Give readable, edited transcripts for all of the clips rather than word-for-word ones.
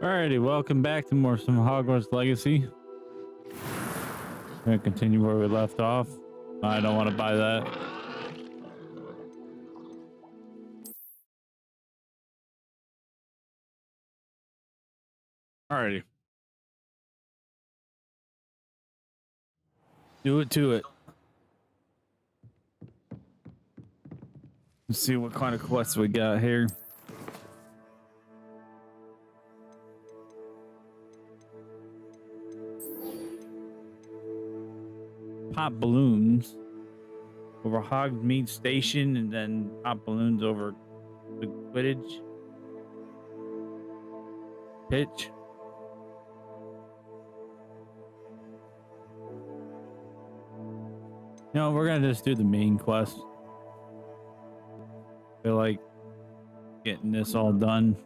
Alrighty, welcome back to some Hogwarts Legacy. Gonna continue where we left off. I don't want to buy that. Alrighty. Do it to it. Let's see what kind of quests we got here. Pop balloons over Hogsmeade Station and then pop balloons over the Quidditch pitch. No, we're gonna just do the main quest. Feel like getting this all done.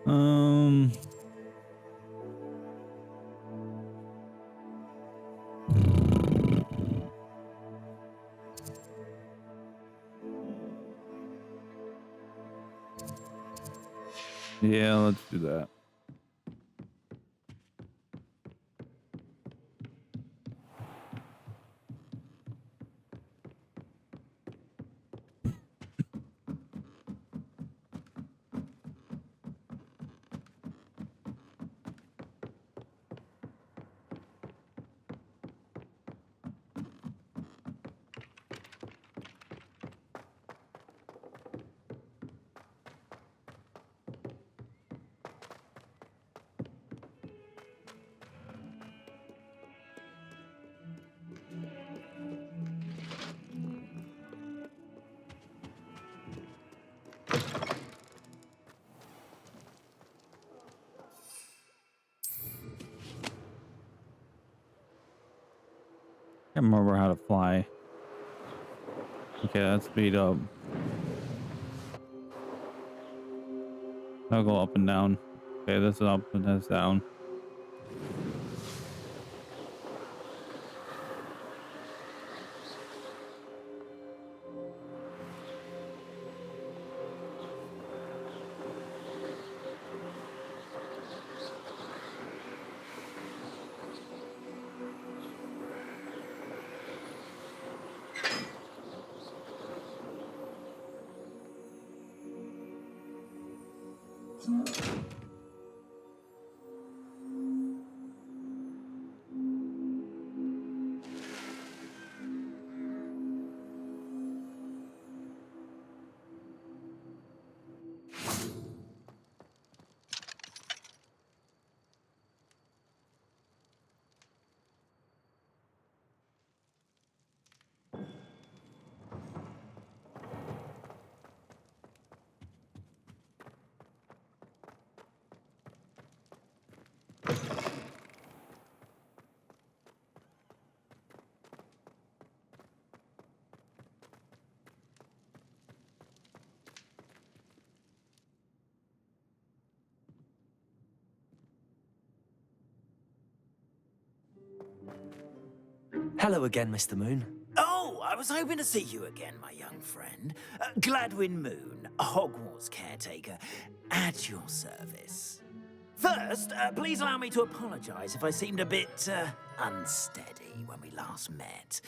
Um, yeah, let's do that. Can't remember how to fly. Okay, that's speed up. I'll go up and down. Okay, that's up and that's down. Hello again, Mr. Moon. Oh, I was hoping to see you again, my young friend. Gladwin Moon, Hogwarts caretaker, at your service. First, please allow me to apologize if I seemed a bit unsteady when we last met.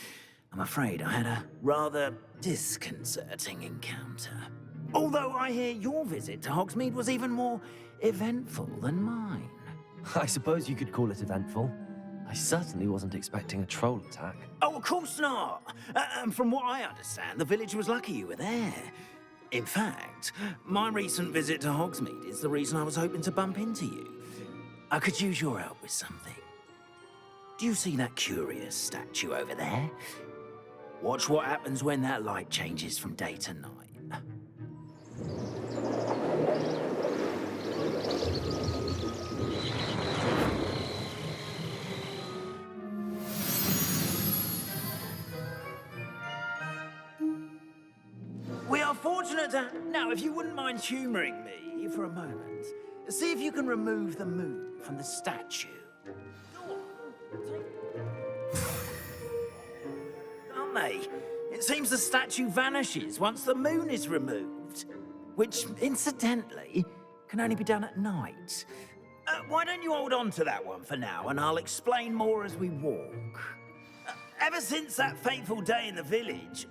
I'm afraid I had a rather disconcerting encounter. Although I hear your visit to Hogsmeade was even more eventful than mine. I suppose you could call it eventful. I certainly wasn't expecting a troll attack. Oh, of course not. And from what I understand, the village was lucky you were there. In fact, my recent visit to Hogsmeade is the reason I was hoping to bump into you. I could use your help with something. Do you see that curious statue over there? Watch what happens when that light changes from day to night. Now, if you wouldn't mind humouring me for a moment, see if you can remove the moon from the statue. Go on. Aren't they? It seems the statue vanishes once the moon is removed, which, incidentally, can only be done at night. Why don't you hold on to that one for now, and I'll explain more as we walk. Ever since that fateful day in the village,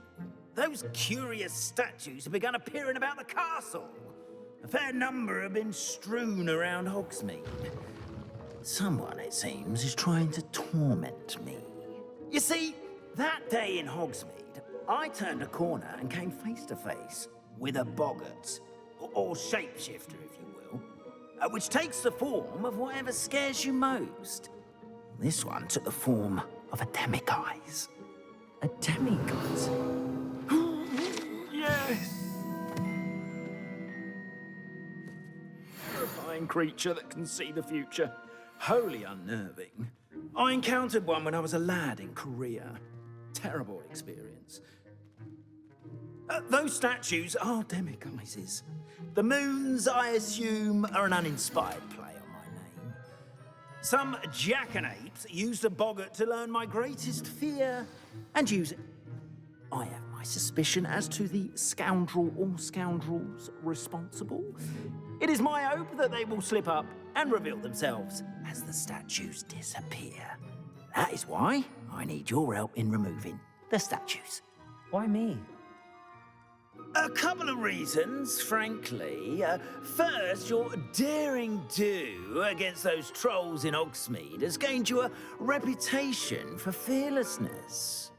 those curious statues have begun appearing about the castle. A fair number have been strewn around Hogsmeade. Someone, it seems, is trying to torment me. You see, that day in Hogsmeade, I turned a corner and came face to face with a boggart, or shapeshifter, if you will, which takes the form of whatever scares you most. This one took the form of a demiguise. A demiguise? Yes! Terrifying creature that can see the future. Wholly unnerving. I encountered one when I was a lad in Korea. Terrible experience. Those statues are demiguises. The moons, I assume, are an uninspired play on my name. Some jackanapes used a boggart to learn my greatest fear and use it. I have my suspicion as to the scoundrel or scoundrels responsible. It is my hope that they will slip up and reveal themselves as the statues disappear. That is why I need your help in removing the statues. Why me? A couple of reasons, frankly. First, your daring do against those trolls in Hogsmeade has gained you a reputation for fearlessness.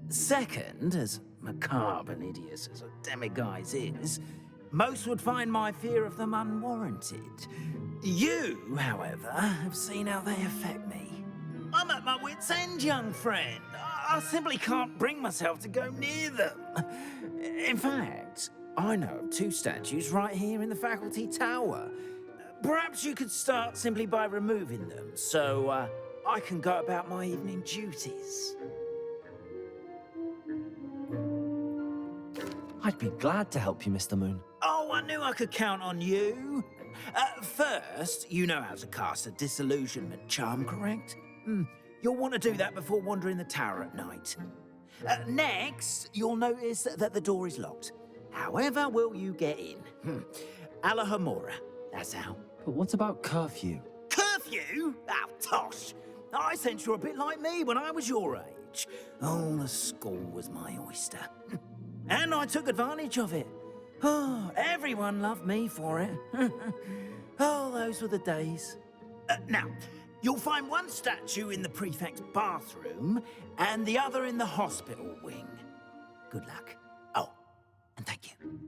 Second, as macabre and hideous as a demiguise is, most would find my fear of them unwarranted. You, however, have seen how they affect me. I'm at my wit's end, young friend. I simply can't bring myself to go near them. In fact, I know of two statues right here in the faculty tower. Perhaps you could start simply by removing them, so I can go about my evening duties. I'd be glad to help you, Mr. Moon. Oh, I knew I could count on you. First, you know how to cast a disillusionment charm, correct? You'll want to do that before wandering the tower at night. Next, you'll notice that the door is locked. However will you get in? Alahomora, that's how. But what about curfew? Curfew? Oh, tosh. I sense you're a bit like me when I was your age. Oh, the school was my oyster. And I took advantage of it. Oh, everyone loved me for it. Oh, those were the days. Now, you'll find one statue in the prefect's bathroom and the other in the hospital wing. Good luck. Oh, and thank you.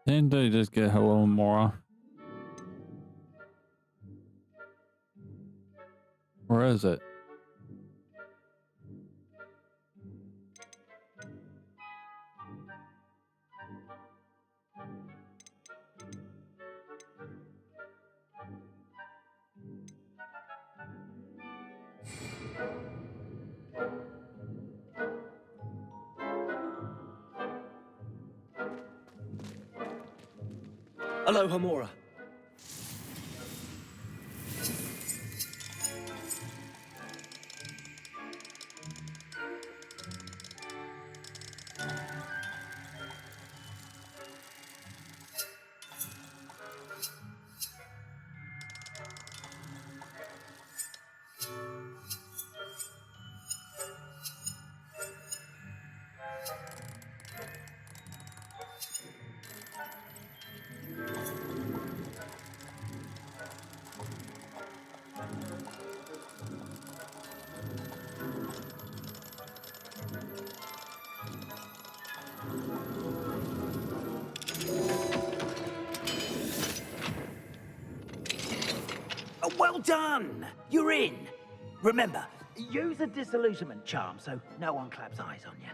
Didn't they just get hello, Mora? Where is it? Alohomora. Well done! You're in. Remember, use a disillusionment charm so no one claps eyes on you.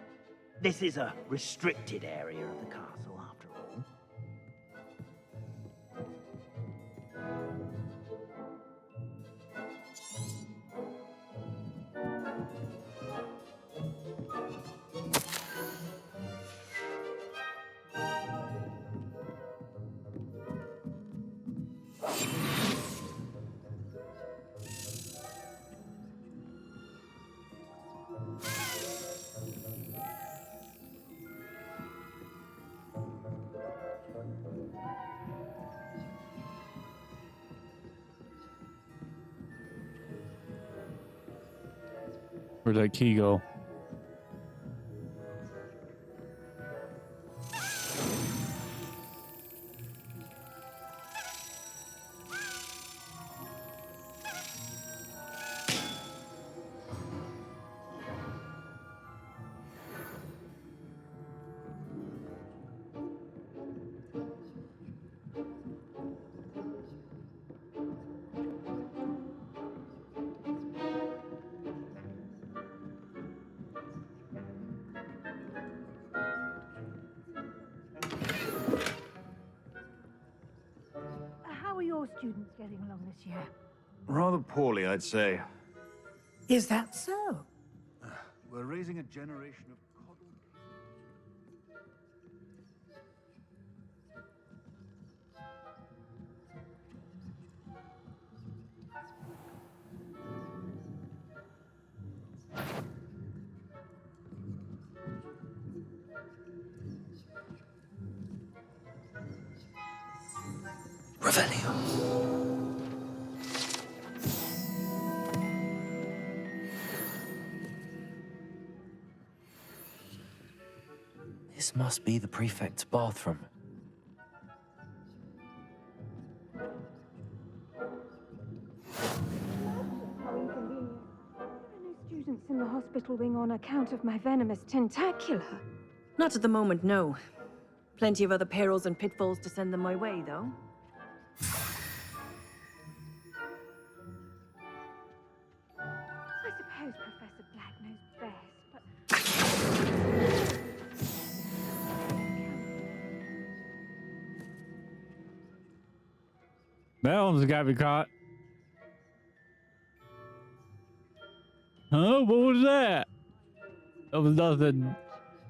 This is a restricted area of the castle, after all. Where'd that key go? How are your students getting along this year? Rather poorly, I'd say. Is that so? We're raising a generation of coddled... This must be the prefect's bathroom. How inconvenient. There are no students in the hospital wing on account of my venomous tentacular. Not at the moment, no. Plenty of other perils and pitfalls to send them my way, though. I suppose Professor Black knows best, but... That one's got to be caught. Huh? What was that? That was nothing.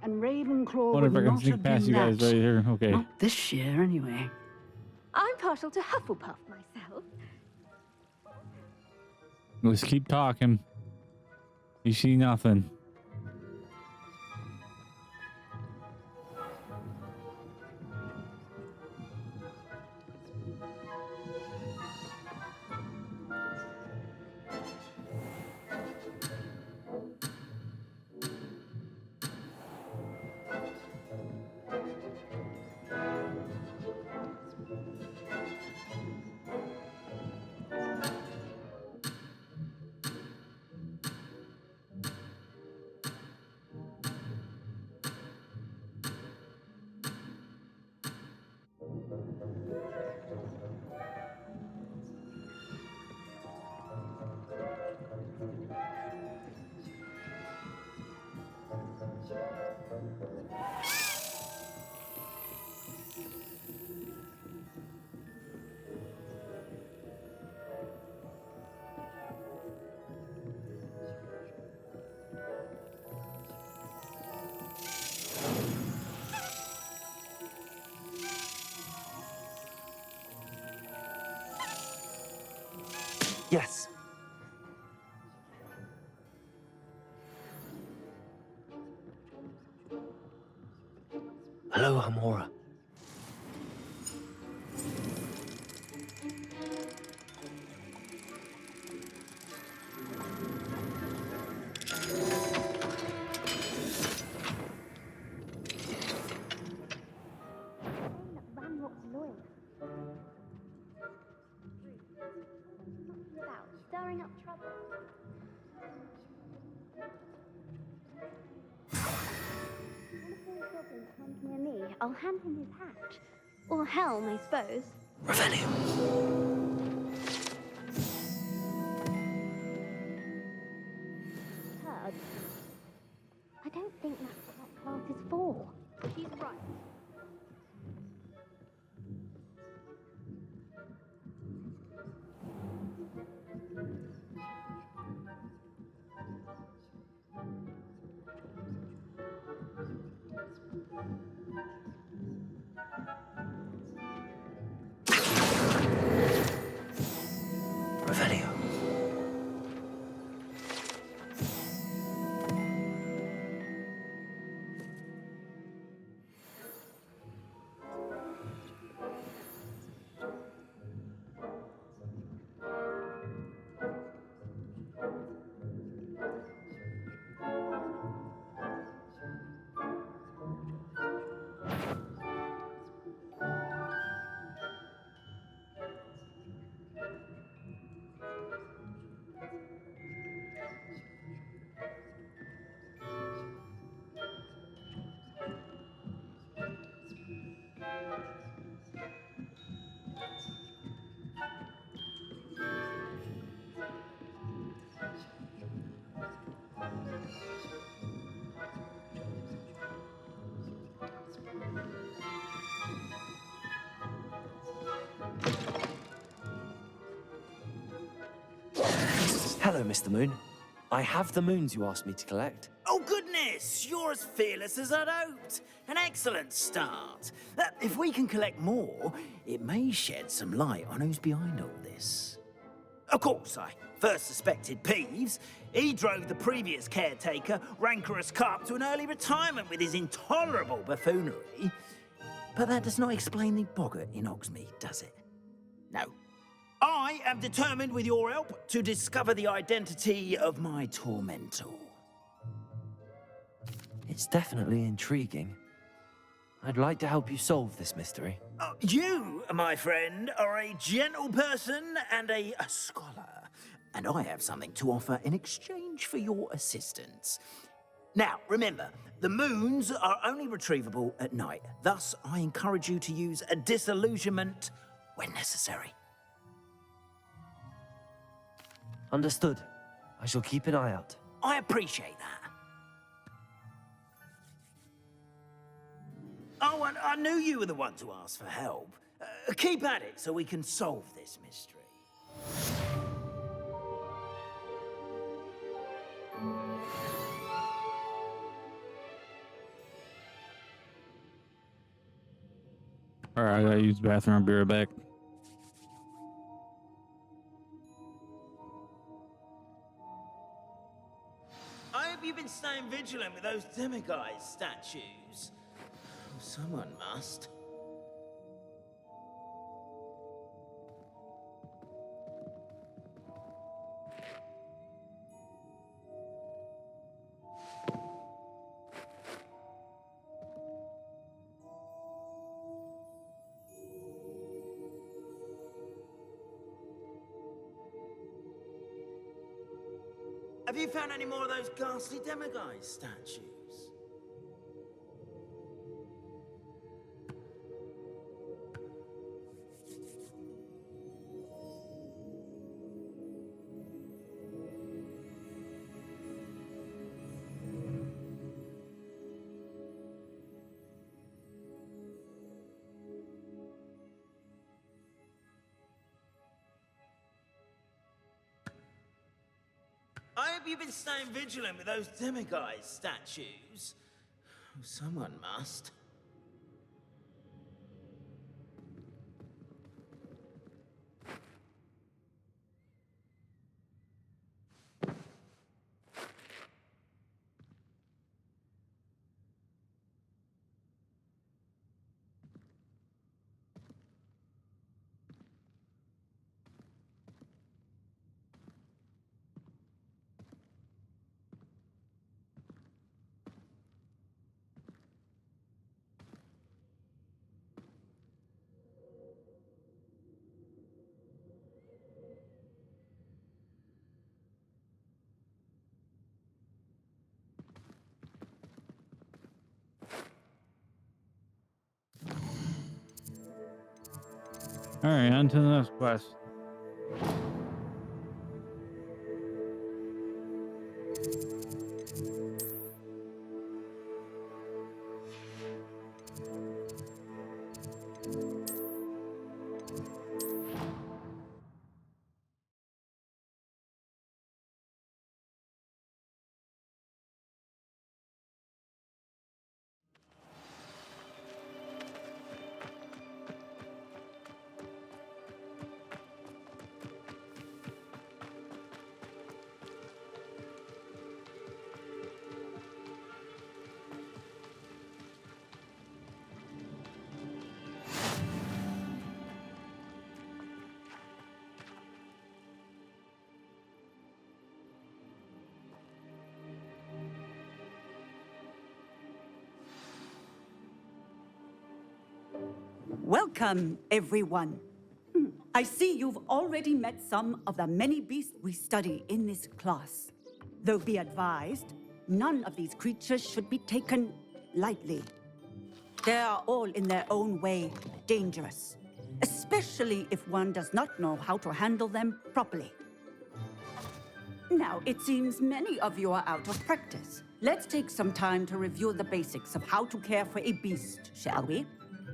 And Ravenclaw Wonder would if I can not sneak have past been you guys that. right here. Okay. Not this year, anyway. I'm partial to Hufflepuff myself. Let's keep talking. You see nothing. Yes. Hello, Amora. Without stirring up trouble. When a goblin comes near me, I'll hand him his hat. Or helm, I suppose. Revelio. blood. I don't think that's what that class is for. She's right. Revelio. Hello, Mr. Moon. I have the moons you asked me to collect. Oh, goodness! You're as fearless as I'd hoped. An excellent start. If we can collect more, it may shed some light on who's behind all this. Of course, I first suspected Peeves. He drove the previous caretaker, Rancorous Carp, to an early retirement with his intolerable buffoonery. But that does not explain the boggart in Hogsmeade, does it? No. I am determined, with your help, to discover the identity of my tormentor. It's definitely intriguing. I'd like to help you solve this mystery. You, my friend, are a gentle person and a scholar, and I have something to offer in exchange for your assistance. Now, remember, the moons are only retrievable at night. Thus, I encourage you to use a disillusionment when necessary. Understood. I shall keep an eye out. I appreciate that. Oh, and I knew you were the one to ask for help. Keep at it so we can solve this mystery. All right, I gotta use the bathroom. I'll be right back. I hope you've been staying vigilant with those demiguise statues. Oh, someone must. Have you found any more of those ghastly demiguise statues? I hope you've been staying vigilant with those demiguise statues. Oh, someone must. All right, on to the next quest. Welcome, everyone. I see you've already met some of the many beasts we study in this class. Though be advised, none of these creatures should be taken lightly. They are all in their own way dangerous, especially if one does not know how to handle them properly. Now, it seems many of you are out of practice. Let's take some time to review the basics of how to care for a beast, shall we?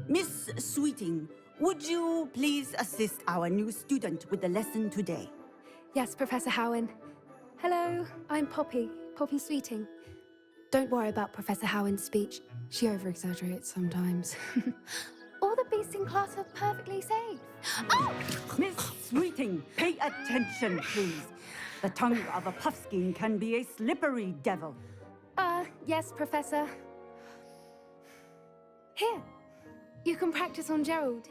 Miss Sweeting, would you please assist our new student with the lesson today? Yes, Professor Howen. Hello, I'm Poppy Sweeting. Don't worry about Professor Howen's speech. She over-exaggerates sometimes. All the beasts in class are perfectly safe. Oh! Miss Sweeting, pay attention, please. The tongue of a puffskein can be a slippery devil. Yes, Professor. Here, you can practice on Gerald.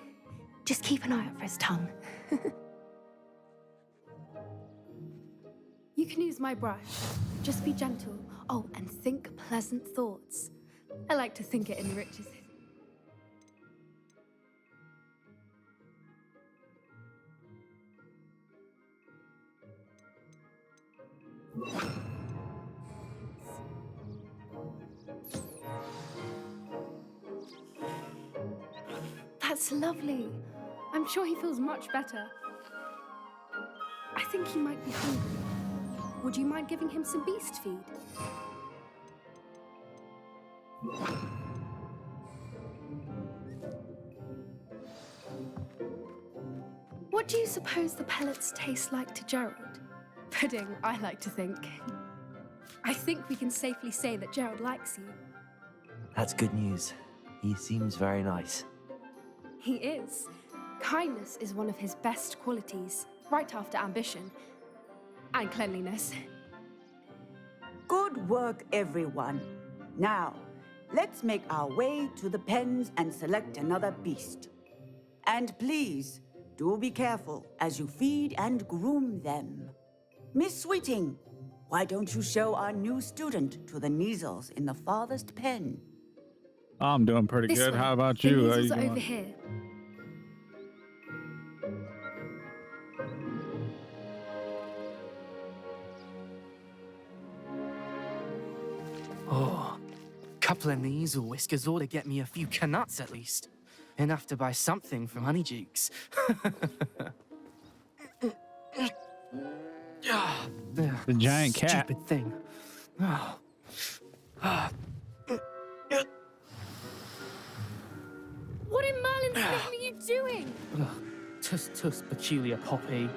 Just keep an eye out for his tongue. You can use my brush. Just be gentle. Oh, and think pleasant thoughts. I like to think it enriches it. That's lovely. I'm sure he feels much better. I think he might be hungry. Would you mind giving him some beast feed? What do you suppose the pellets taste like to Gerald? Pudding, I like to think. I think we can safely say that Gerald likes you. That's good news. He seems very nice. He is. Kindness is one of his best qualities, right after ambition. And cleanliness. Good work, everyone. Now, let's make our way to the pens and select another beast. And please, do be careful as you feed and groom them. Miss Sweeting, why don't you show our new student to the Neasels in the farthest pen? I'm doing pretty This good. way. How about The you? How Neasels you are doing? over here. Oh, couple of Neasel whiskers ought to get me a few canuts at least. Enough to buy something from Honeydukes. The giant cat. Stupid thing. What in Merlin's name are you doing? Tuss, peculiar Poppy.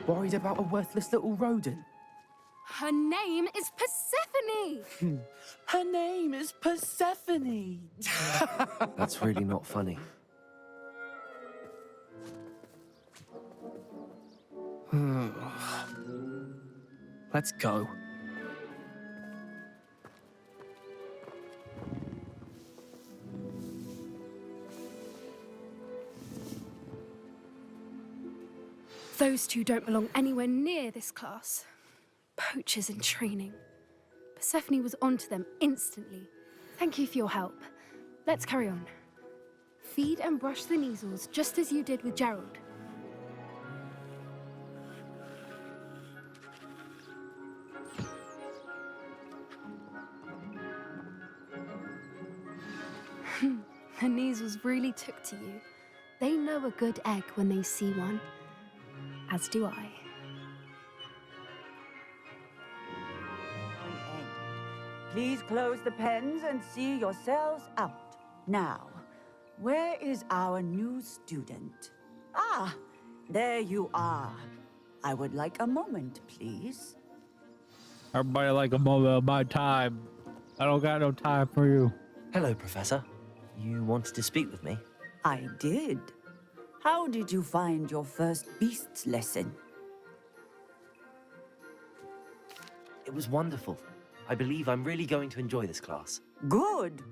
Worried about a worthless little rodent. Her name is Persephone! Her name is Persephone! That's really not funny. Let's go. Those two don't belong anywhere near this class. Poachers in training. Persephone was onto them instantly. Thank you for your help. Let's carry on. Feed and brush the Neasels just as you did with Gerald. The Neasels really took to you. They know a good egg when they see one. As do I. Please close the pens and see yourselves out. Now, where is our new student? Ah, there you are. I would like a moment, please. Everybody like a moment of my time. I don't got no time for you. Hello, Professor. You wanted to speak with me? I did. How did you find your first beasts lesson? It was wonderful. I believe I'm really going to enjoy this class. Good.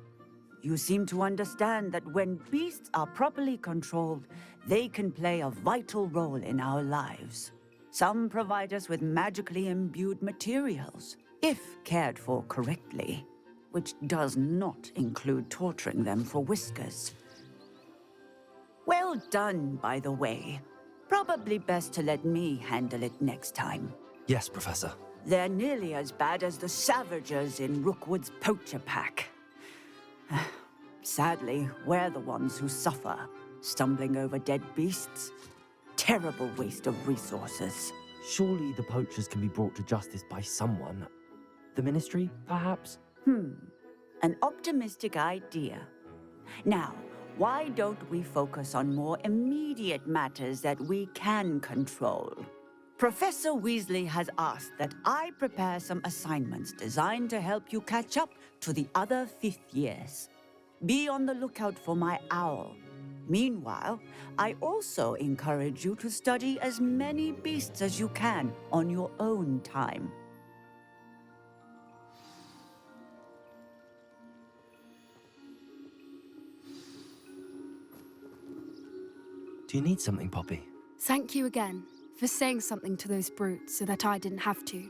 You seem to understand that when beasts are properly controlled, they can play a vital role in our lives. Some provide us with magically imbued materials, if cared for correctly, which does not include torturing them for whiskers. Well done, by the way. Probably best to let me handle it next time. Yes, Professor. They're nearly as bad as the Savagers in Rookwood's poacher pack. Sadly, we're the ones who suffer, stumbling over dead beasts. Terrible waste of resources. Surely the poachers can be brought to justice by someone. The Ministry, perhaps? An optimistic idea. Now, why don't we focus on more immediate matters that we can control? Professor Weasley has asked that I prepare some assignments designed to help you catch up to the other fifth years. Be on the lookout for my owl. Meanwhile, I also encourage you to study as many beasts as you can on your own time. Do you need something, Poppy? Thank you again for saying something to those brutes so that I didn't have to.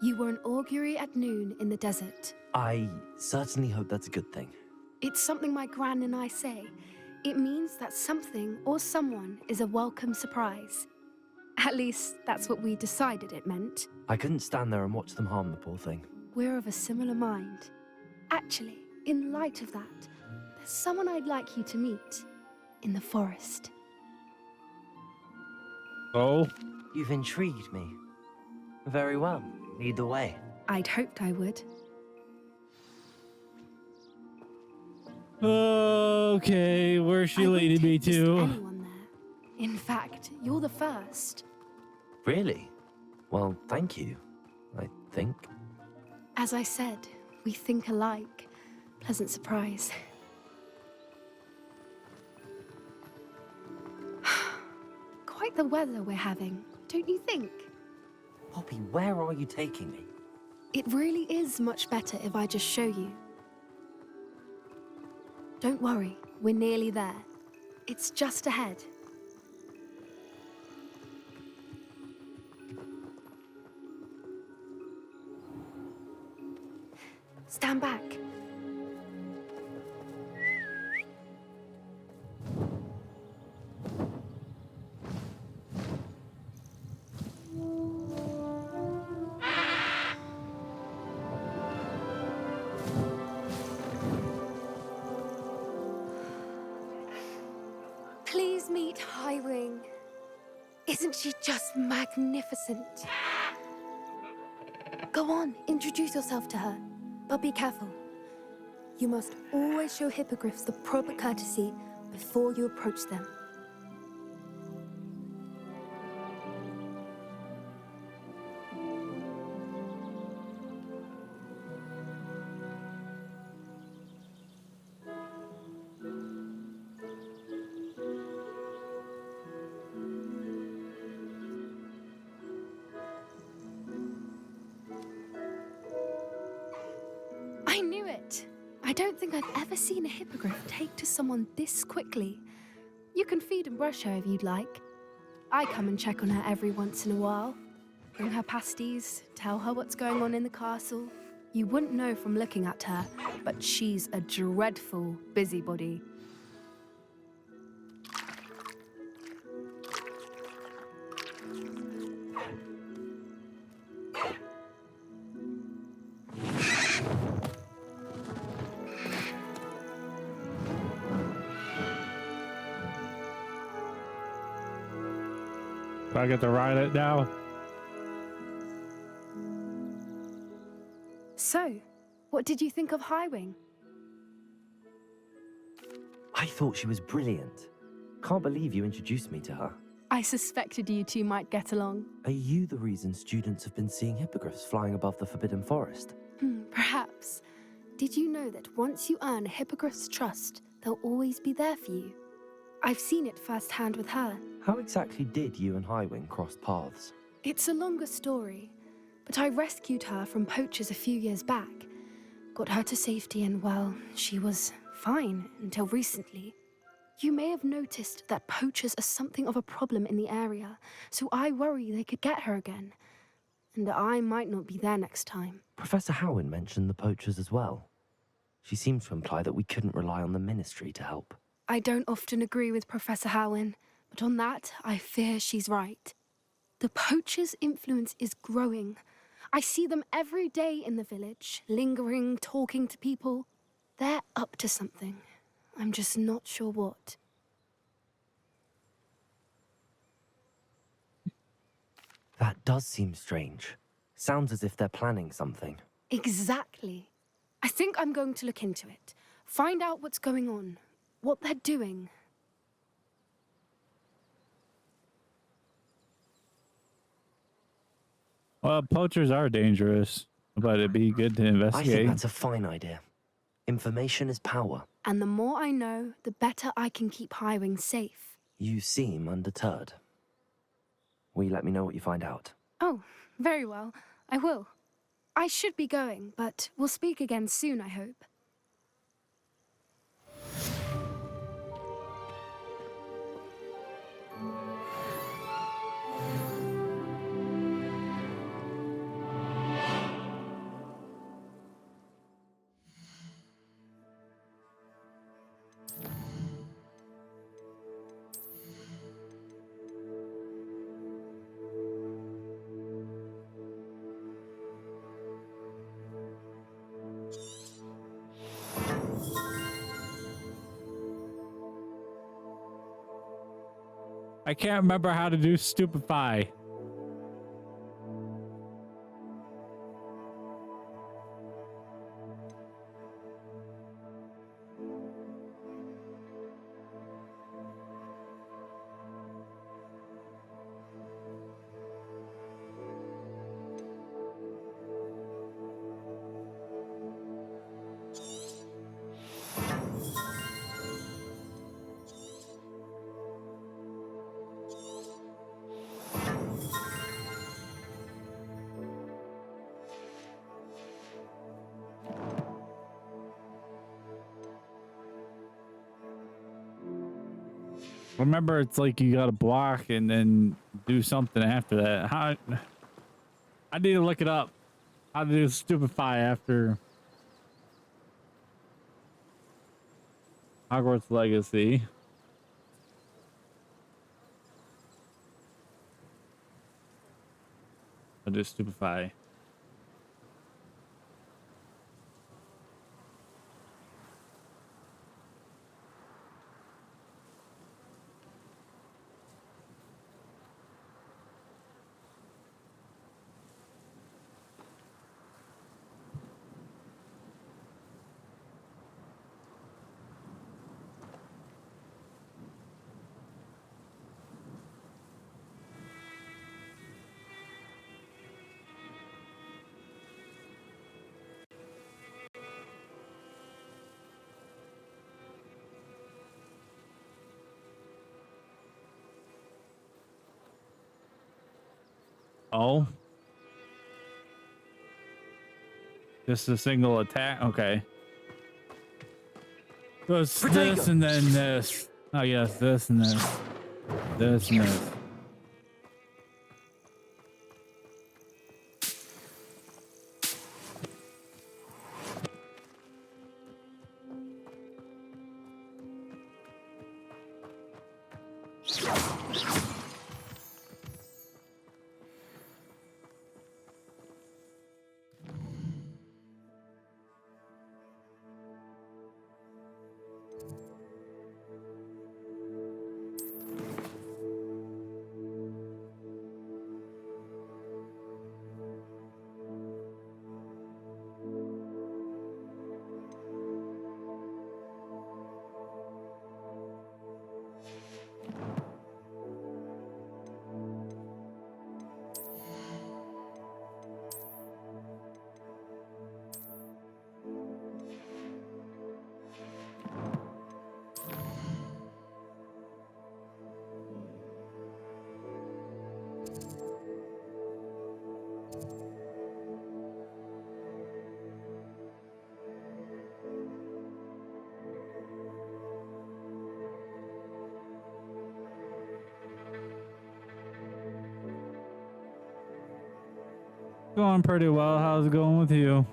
You were an augury at noon in the desert. I certainly hope that's a good thing. It's something my gran and I say. It means that something or someone is a welcome surprise. At least, that's what we decided it meant. I couldn't stand there and watch them harm the poor thing. We're of a similar mind. Actually, in light of that, there's someone I'd like you to meet in the forest. Oh? You've intrigued me. Very well. Lead the way. I'd hoped I would. Okay, where's she leading me Just to? anyone there. In fact, you're the first. Really? Well, thank you, I think. As I said, we think alike. Pleasant surprise. Quite the weather we're having, don't you think? Poppy, where are you taking me? It really is much better if I just show you. Don't worry, we're nearly there. It's just ahead. Stand back. Please meet Highwing. Isn't she just magnificent? Go on, introduce yourself to her. But be careful. You must always show hippogriffs the proper courtesy before you approach them. I knew it! I don't think I've ever seen a hippogriff take to someone this quickly. You can feed and brush her if you'd like. I come and check on her every once in a while. Bring her pasties, tell her what's going on in the castle. You wouldn't know from looking at her, but she's a dreadful busybody. Do I get to ride it now? So, what did you think of Highwing? I thought she was brilliant. Can't believe you introduced me to her. I suspected you two might get along. Are you the reason students have been seeing hippogriffs flying above the Forbidden Forest? Perhaps. Did you know that once you earn a hippogriff's trust, they'll always be there for you? I've seen it firsthand with her. How exactly did you and Highwing cross paths? It's a longer story, but I rescued her from poachers a few years back. Got her to safety and, well, she was fine until recently. You may have noticed that poachers are something of a problem in the area, so I worry they could get her again. And I might not be there next time. Professor Howin mentioned the poachers as well. She seemed to imply that we couldn't rely on the Ministry to help. I don't often agree with Professor Howin, but on that, I fear she's right. The poachers' influence is growing. I see them every day in the village, lingering, talking to people. They're up to something. I'm just not sure what. That does seem strange. Sounds as if they're planning something. Exactly. I think I'm going to look into it. Find out what's going on, what they're doing. Well, poachers are dangerous, but it'd be good to I investigate. think that's a fine idea. Information is power. And the more I know, the better I can keep Highwing safe. You seem undeterred. Will you let me know what you find out? Oh, very well. I will. I should be going, but we'll speak again soon, I hope. I can't remember how to do stupefy. Remember, it's like you gotta block and then do something after that. How? I need to look it up. How to do stupefy after Hogwarts Legacy. I'll do stupefy. Oh. Just a single attack? Okay. So it's this and then this. Oh, yes, this and this. This and this. Going pretty well. How's it going with you?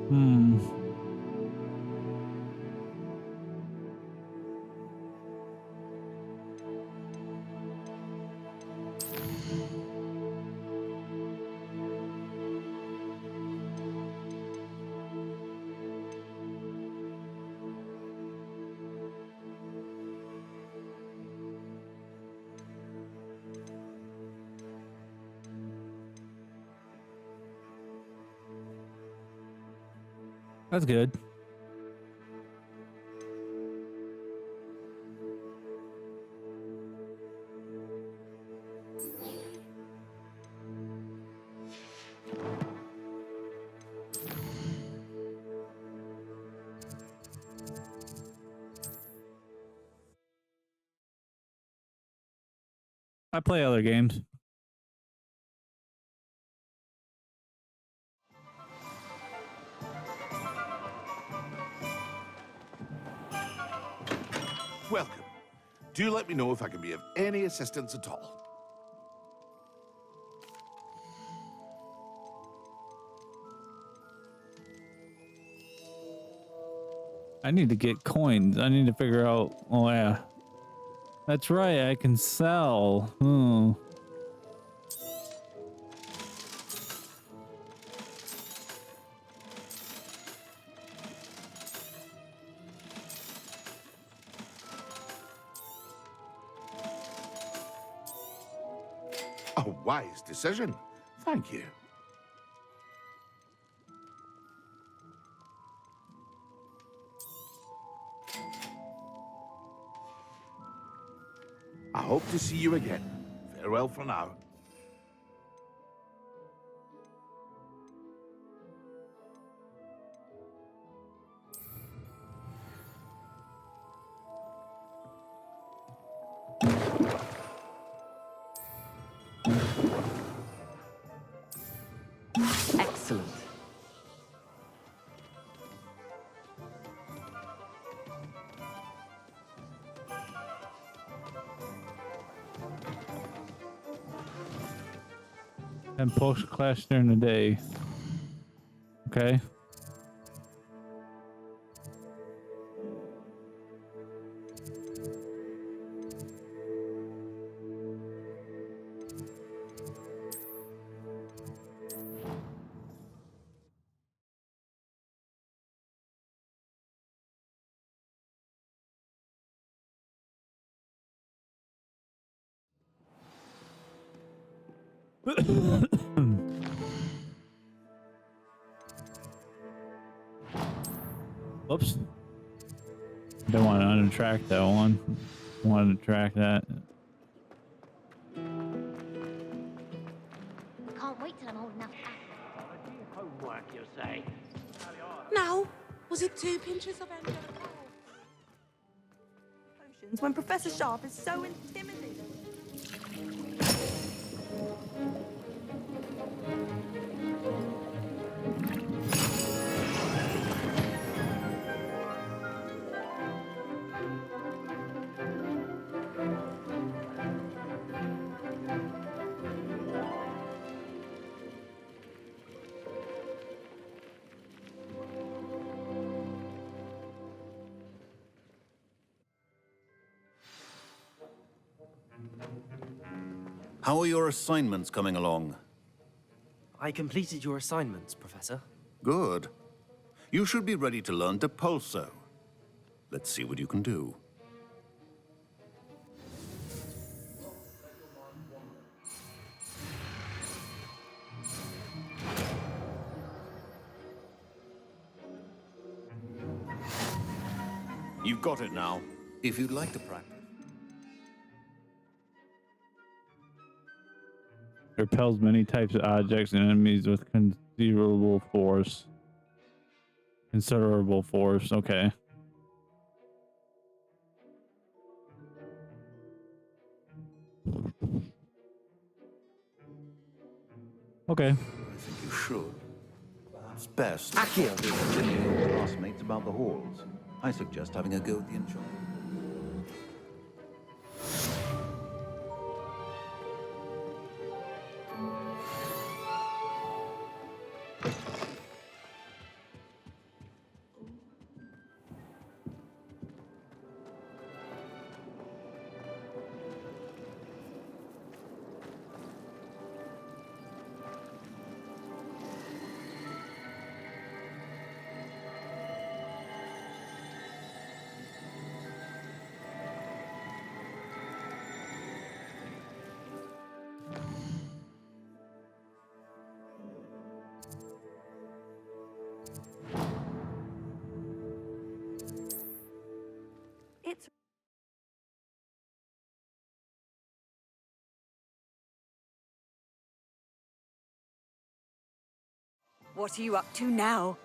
Hmm. That's good. I play other games. Welcome. Do let me know if I can be of any assistance at all. I need to get coins. I need to figure out. Oh yeah, that's right. I can sell. Hmm. A wise decision. Thank you. I hope to see you again. Farewell for now. Excellent. And post class during the day. Okay. Whoops. Don't want to untrack that one. Wanted to track that. Can't wait till I'm old enough. Homework, you say? No. Was it 2 pinches of angelic potions when Professor Sharp is so intimidating? How are your assignments coming along? I completed your assignments, Professor. Good. You should be ready to learn Depulso. Let's see what you can do. You've got it now. If you'd like to practice. Repels many types of objects and enemies with considerable force. Considerable force. Okay. Okay. I think you should. Perhaps best. Accio! Your classmates about the halls. I suggest having a go at the enchantment. What are you up to now?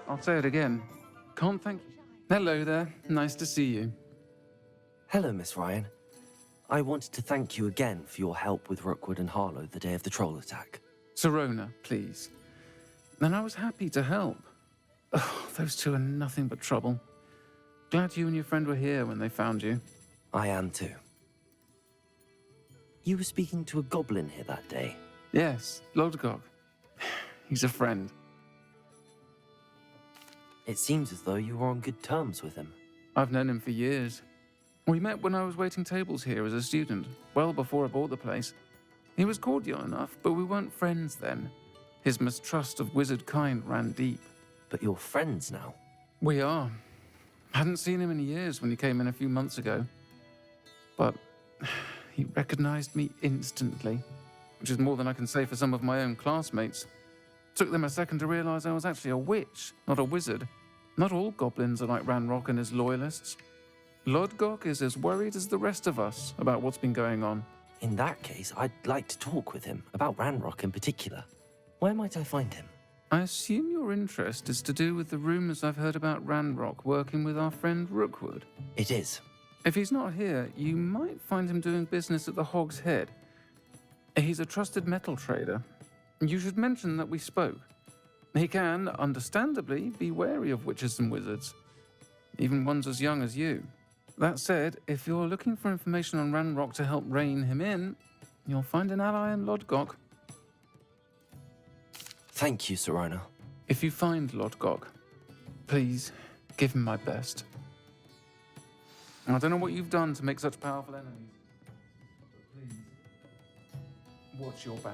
I'll say it again. Can't thank you. Hello there. Nice to see you. Hello, Miss Ryan. I wanted to thank you again for your help with Rookwood and Harlow the day of the troll attack. Sirona, please. And I was happy to help. Oh, those two are nothing but trouble. Glad you and your friend were here when they found you. I am too. You were speaking to a goblin here that day? Yes, Lodgok. He's a friend. It seems as though you were on good terms with him. I've known him for years. We met when I was waiting tables here as a student, well before I bought the place. He was cordial enough, but we weren't friends then. His mistrust of wizard kind ran deep. But you're friends now? We are. Hadn't seen him in years when he came in a few months ago. But he recognized me instantly, which is more than I can say for some of my own classmates. Took them a second to realize I was actually a witch, not a wizard. Not all goblins are like Ranrock and his loyalists. Lodgok is as worried as the rest of us about what's been going on. In that case, I'd like to talk with him, about Ranrock in particular. Where might I find him? I assume your interest is to do with the rumors I've heard about Ranrock working with our friend Rookwood. It is. If he's not here, you might find him doing business at the Hog's Head. He's a trusted metal trader. You should mention that we spoke. He can, understandably, be wary of witches and wizards, even ones as young as you. That said, if you're looking for information on Ranrock to help rein him in, you'll find an ally in Lodgok. Thank you, Sirona. If you find Lodgok, please give him my best. I don't know what you've done to make such powerful enemies, but please, watch your back.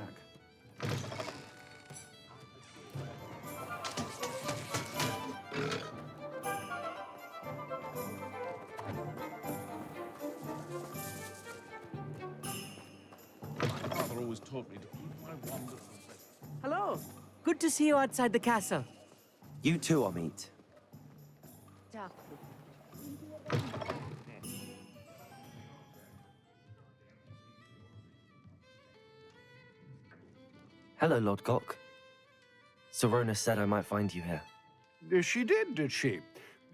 My father always taught me to keep my wonderful. Hello. Good to see you outside the castle. You too, Amit. Hello, Lodgok. Sirona said I might find you here. She did she?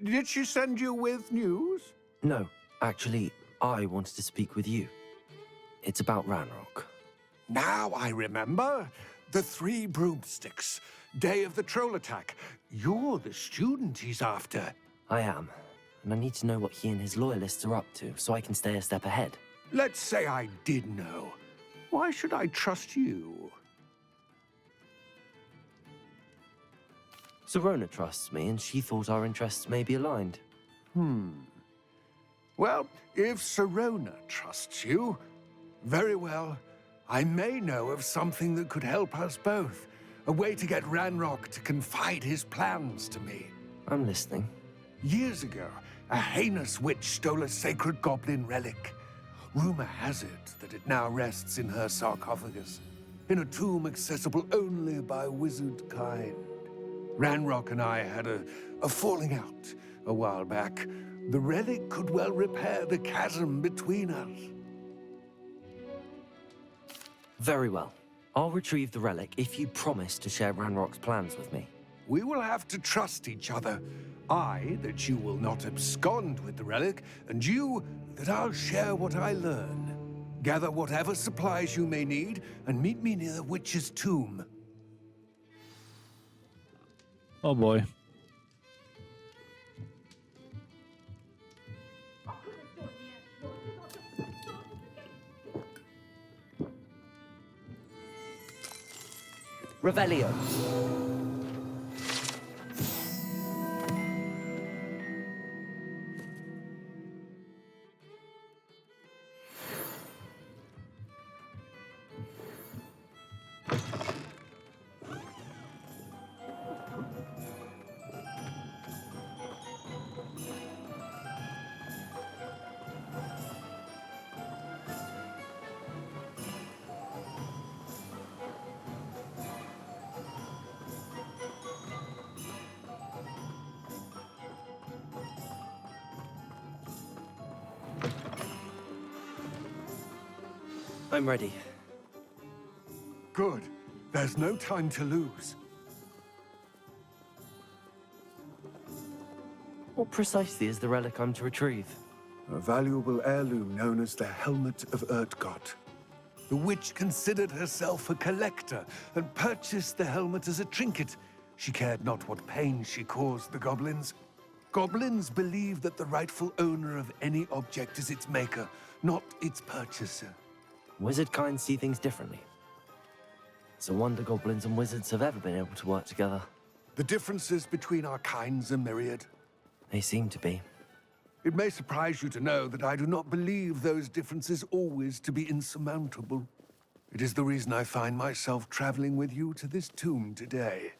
Did she send you with news? No, actually, I wanted to speak with you. It's about Ranrock. Now I remember. The 3 broomsticks. Day of the troll attack. You're the student he's after. I am, and I need to know what he and his loyalists are up to so I can stay a step ahead. Let's say I did know. Why should I trust you? Sirona trusts me, and she thought our interests may be aligned. Well, if Sirona trusts you, very well. I may know of something that could help us both. A way to get Ranrock to confide his plans to me. I'm listening. Years ago, a heinous witch stole a sacred goblin relic. Rumor has it that it now rests in her sarcophagus, in a tomb accessible only by wizard kind. Ranrock and I had a falling out a while back. The relic could well repair the chasm between us. Very well. I'll retrieve the relic if you promise to share Ranrock's plans with me. We will have to trust each other. I, that you will not abscond with the relic, and you, that I'll share what I learn. Gather whatever supplies you may need, and meet me near the witch's tomb. Oh boy. Revelio. I'm ready. Good. There's no time to lose. What precisely is the relic I'm to retrieve? A valuable heirloom known as the Helmet of Urtkot. The witch considered herself a collector and purchased the helmet as a trinket. She cared not what pain she caused the goblins. Goblins believe that the rightful owner of any object is its maker, not its purchaser. Wizard kind see things differently. It's a wonder goblins and wizards have ever been able to work together. The differences between our kinds are myriad. They seem to be. It may surprise you to know that I do not believe those differences always to be insurmountable. It is the reason I find myself traveling with you to this tomb today.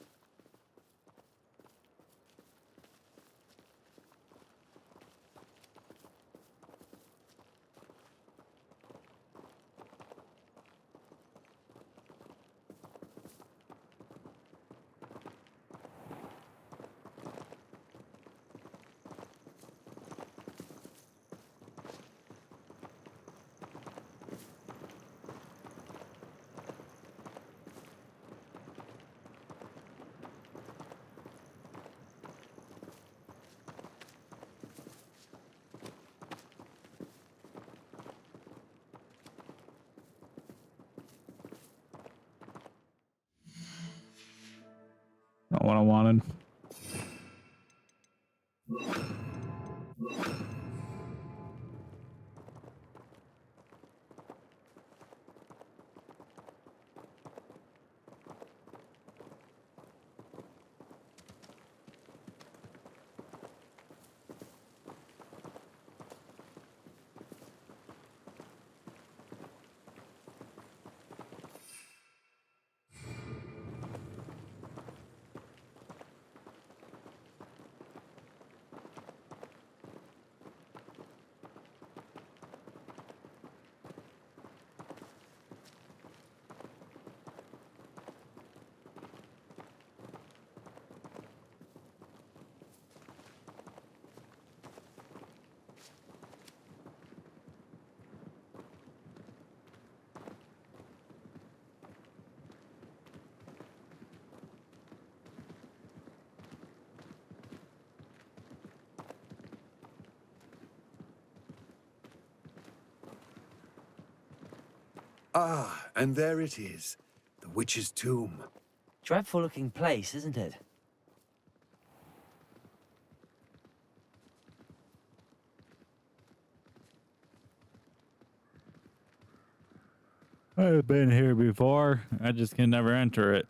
Not what I wanted. Ah, and there it is. The witch's tomb. Dreadful looking place, isn't it? I've been here before. I just can never enter it.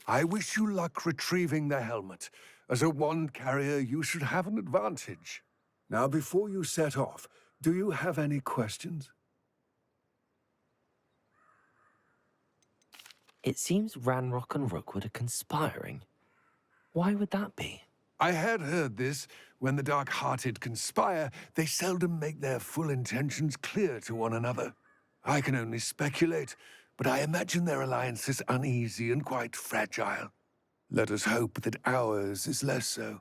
I wish you luck retrieving the helmet. As a wand carrier, you should have an advantage. Now, before you set off, do you have any questions? It seems Ranrock and Rookwood are conspiring. Why would that be? I had heard this. When the dark-hearted conspire, they seldom make their full intentions clear to one another. I can only speculate, but I imagine their alliance is uneasy and quite fragile. Let us hope that ours is less so.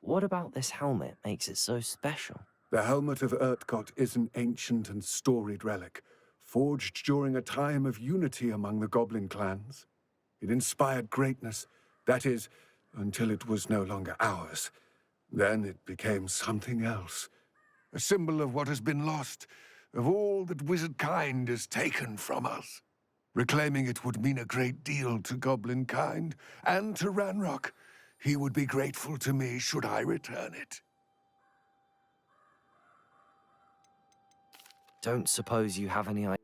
What about this helmet makes it so special? The Helmet of Urtkot is an ancient and storied relic, forged during a time of unity among the goblin clans. It inspired greatness, that is, until it was no longer ours. Then it became something else. A symbol of what has been lost, of all that wizard kind has taken from us. Reclaiming it would mean a great deal to goblin kind, and to Ranrock. He would be grateful to me should I return it. Don't suppose you have any idea?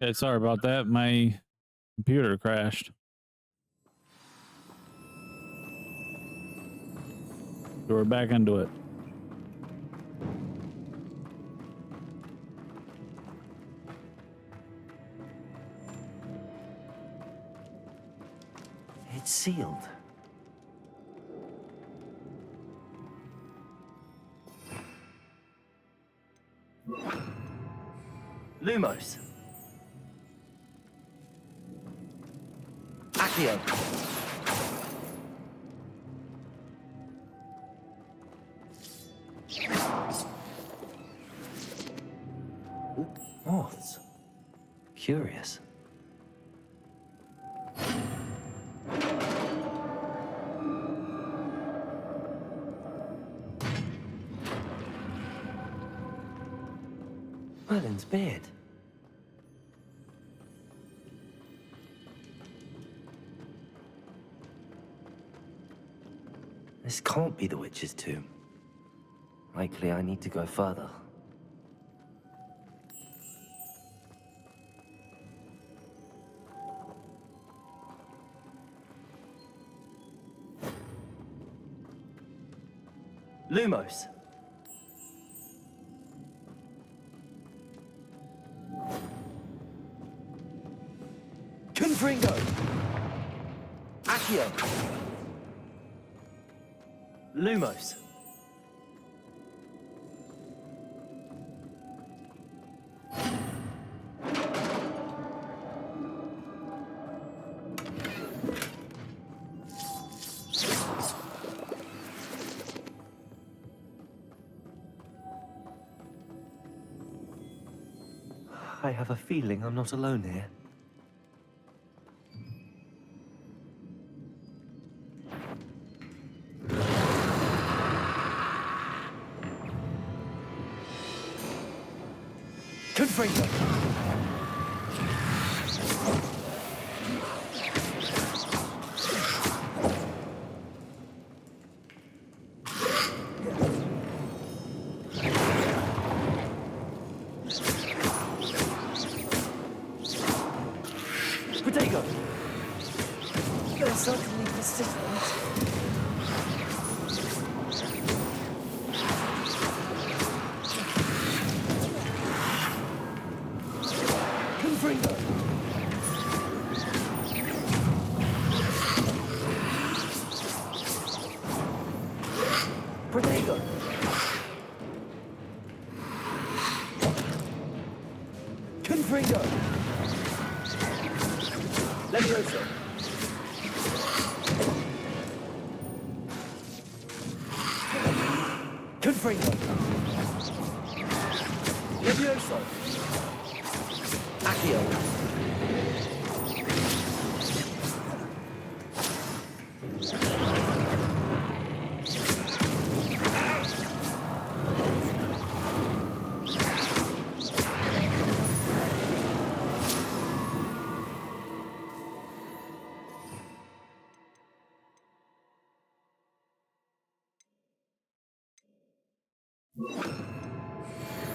Okay, sorry about that. My computer crashed. So we're back into it. It's sealed. Lumos. Accio. Moths. Curious. Merlin's beard. This can't be the witch's tomb. Likely I need to go further. Lumos. Confringo. Accio. Lumos. I have a feeling I'm not alone here. Confringo. Protego. They're certainly persistent. Confringo. Protego. Confringo. Levioso. Confringo. Levioso. Accio.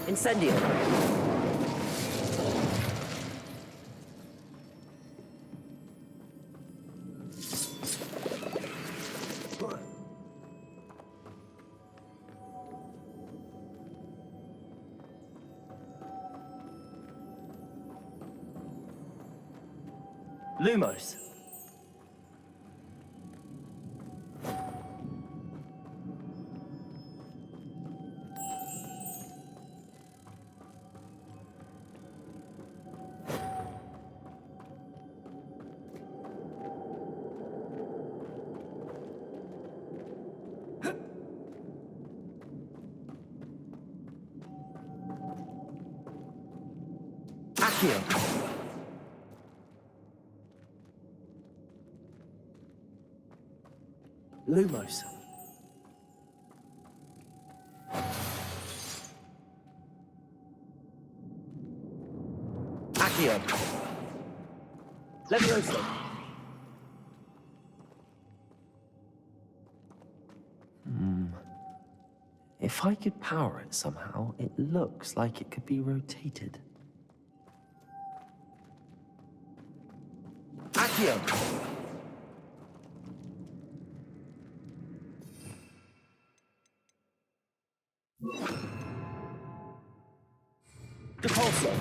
Incendio. Lumos. Accio. Lumos. Accio. Levioso. If I could power it somehow, it looks like it could be rotated. Accio. Depulso.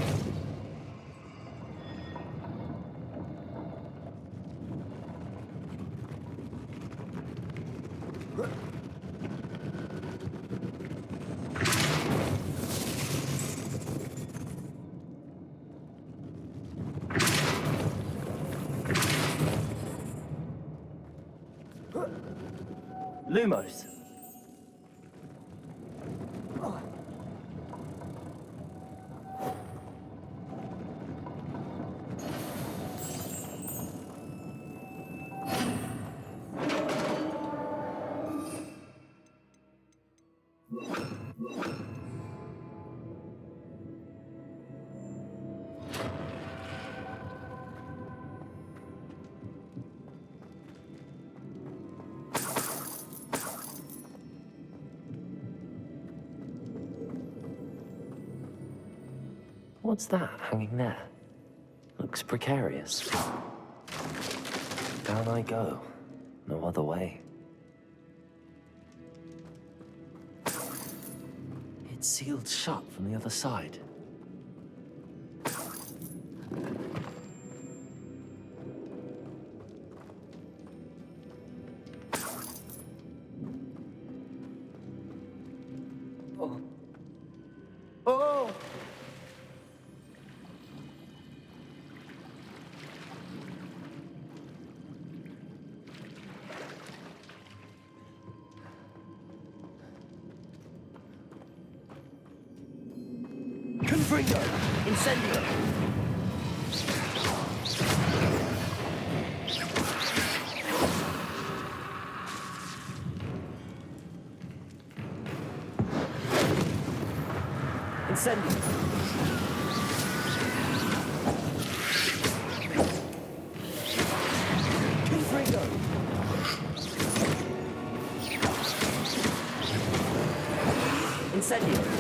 Lumos. What's that hanging there? Looks precarious. Down I go. No other way. It's sealed shut from the other side. Oh. Oh! Confringo! Incendio! Incendio! Confringo! Incendio!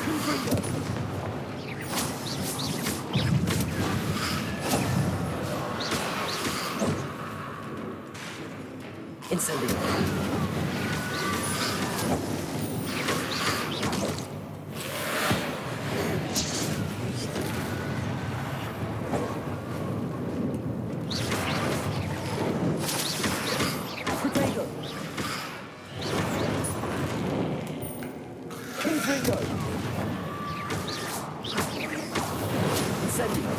Confringo! Incendio! Protego! Confringo! Incendio!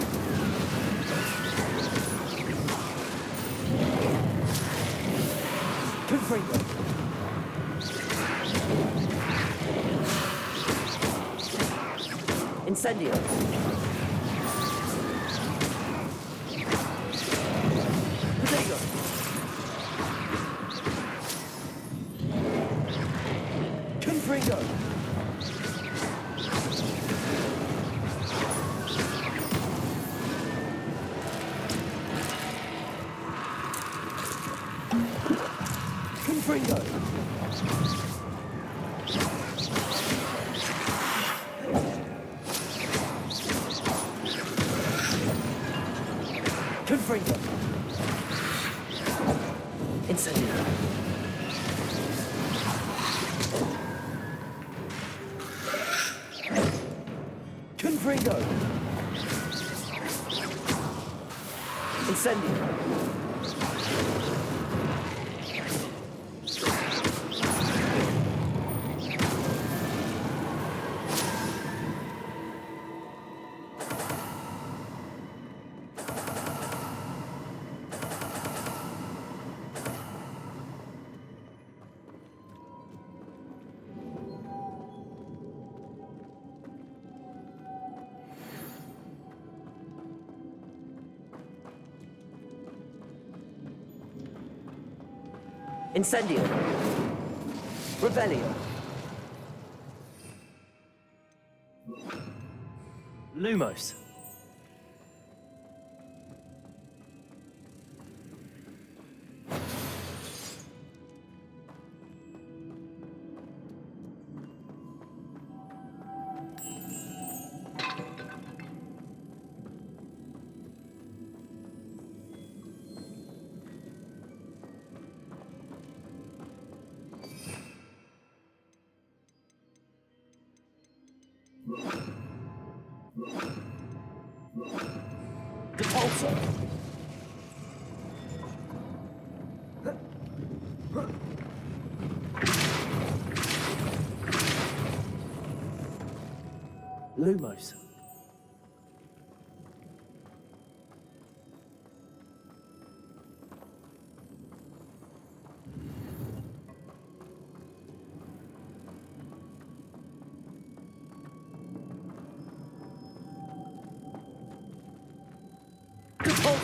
Confringo! Incendio! Protego! Confringo! Confringo! Confringo! Incendio! Confringo! Incendio! Incendio! Rebellion! Lumos! Depulso! Lumos!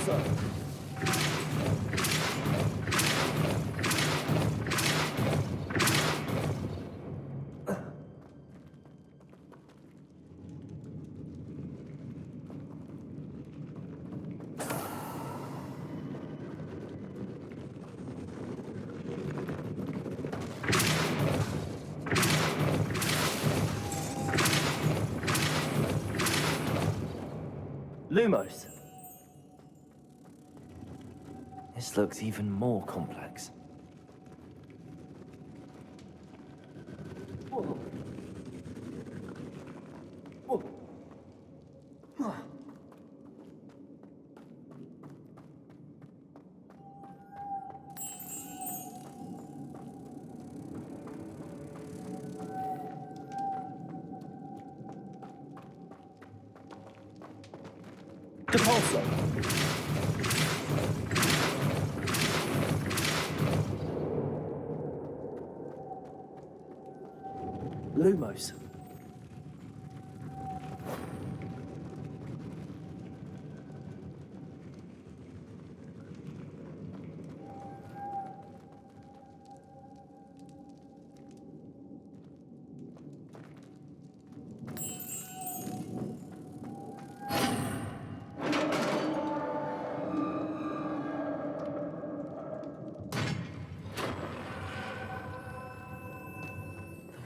Expulso! Lumos. This looks even more complex. Whoa. Whoa. Depulso. Lumos.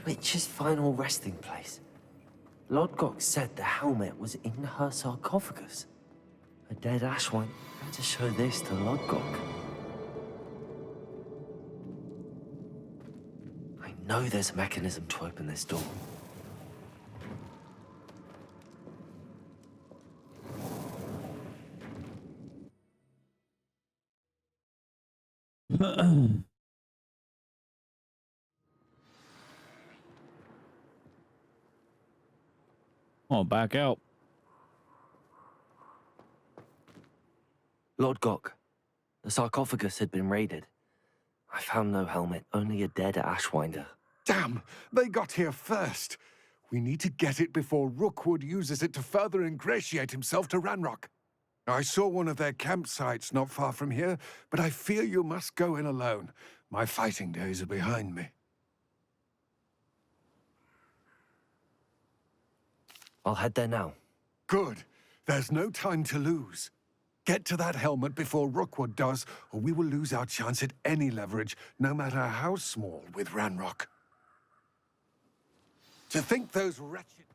The witch's final resting place. Lodgok said the helmet was in her sarcophagus. A dead Ashwine had to show this to Lodgok. I know there's a mechanism to open this door. Oh, back out. Lodgok, the sarcophagus had been raided. I found no helmet, only a dead Ashwinder. Damn! They got here first. We need to get it before Rookwood uses it to further ingratiate himself to Ranrock. I saw one of their campsites not far from here, but I fear you must go in alone. My fighting days are behind me. I'll head there now. Good. There's no time to lose. Get to that helmet before Rookwood does, or we will lose our chance at any leverage, no matter how small, with Ranrock. To think those wretched...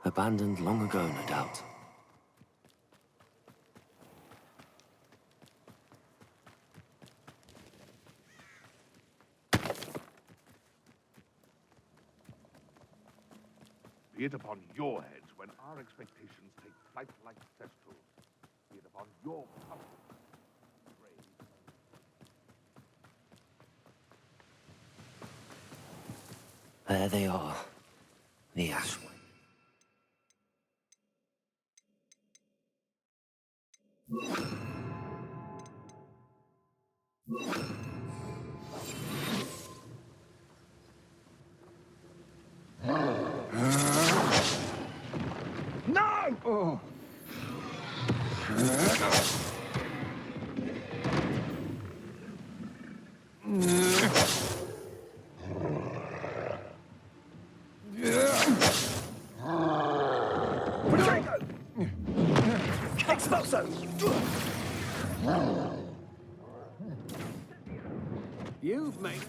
Abandoned long ago, no doubt. Be it upon your heads when our expectations take flight like cestrals. Be it upon your comfort. There they are. The Ashwine. No! Oh. Expulso! You've made...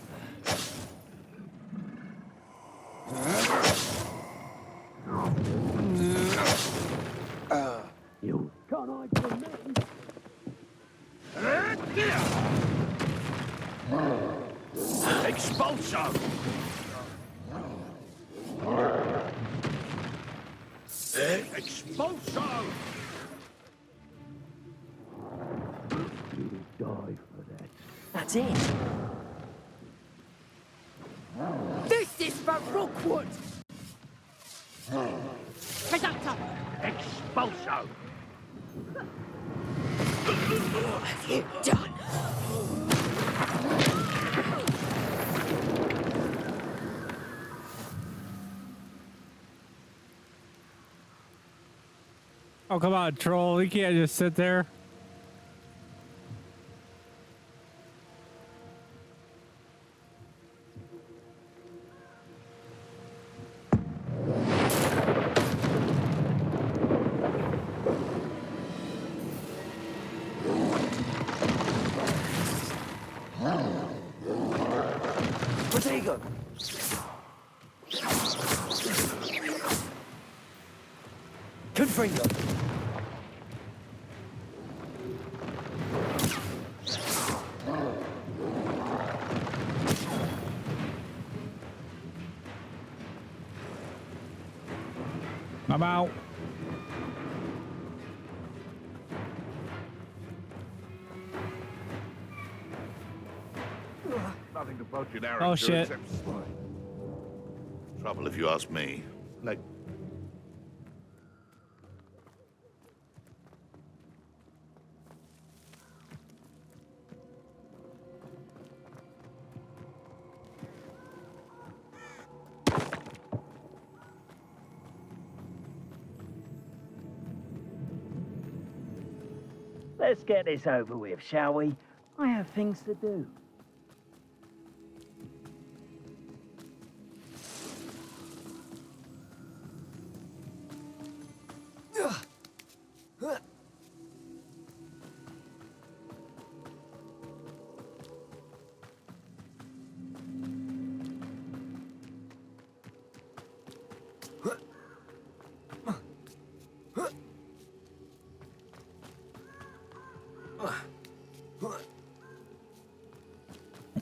You can't hide from me. Expulso! Expulso! in. This is for Rookwood! Presenter! Expulso! What have you done? Oh, come on, troll. You can't just sit there. Protego! Confringo! I'm out. Nothing to poach in Arrow. Oh, shit. Except slime. Trouble if you ask me. Like, Let's get this over with, shall we? I have things to do.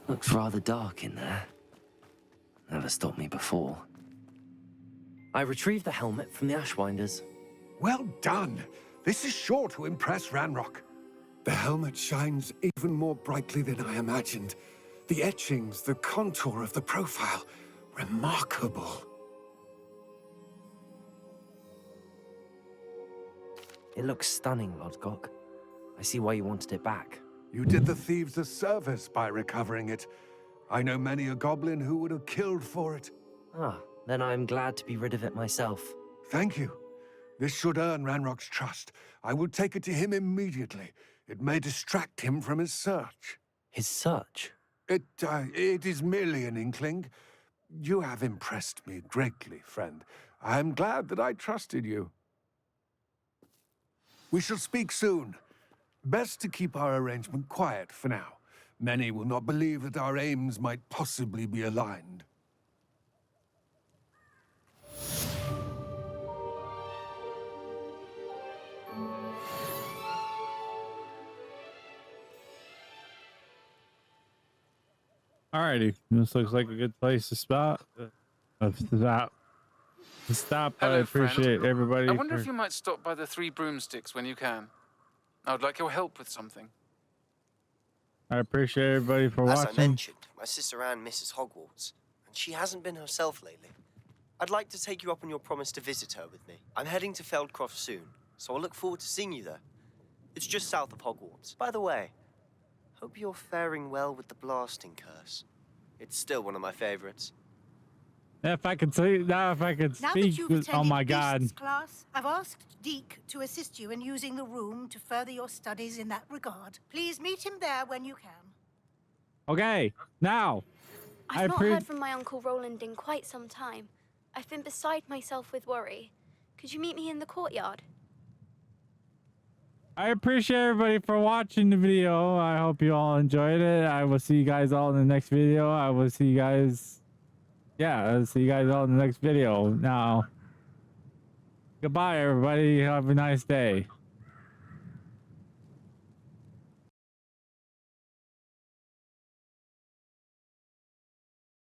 Looks rather dark in there. Never stopped me before. I retrieved the helmet from the Ashwinders. Well done. This is sure to impress Ranrock. The helmet shines even more brightly than I imagined. The etchings, the contour of the profile. Remarkable. It looks stunning, Lodgok. I see why you wanted it back. You did the thieves a service by recovering it. I know many a goblin who would have killed for it. Ah, then I'm glad to be rid of it myself. Thank you. This should earn Ranrock's trust. I will take it to him immediately. It may distract him from his search. His search? It is merely an inkling. You have impressed me greatly, friend. I am glad that I trusted you. We shall speak soon. Best to keep our arrangement quiet for now. Many will not believe that our aims might possibly be aligned. Alrighty, this looks like a good place to stop. Stop. I Hello, appreciate friend. everybody. I wonder if you might stop by the Three Broomsticks when you can. I would like your help with something. I appreciate everybody for As watching. I mentioned, my sister Anne misses Hogwarts, and she hasn't been herself lately. I'd like to take you up on your promise to visit her with me. I'm heading to Feldcroft soon, so I look forward to seeing you there. It's just south of Hogwarts. By the way, hope you're faring well with the blasting curse. It's still one of my favorites. If I could see, now if I could Now speak, that you've attended oh my god. Beasts class, I've asked Deke to assist you in using the room to further your studies in that regard. Please meet him there when you can. Okay, now. I've not heard from my Uncle Roland in quite some time. I've been beside myself with worry. Could you meet me in the courtyard? I appreciate everybody for watching the video. I hope you all enjoyed it. I will see you guys all in the next video. I will see you guys. Yeah, I'll see you guys all in the next video. Now, goodbye, everybody. Have a nice day.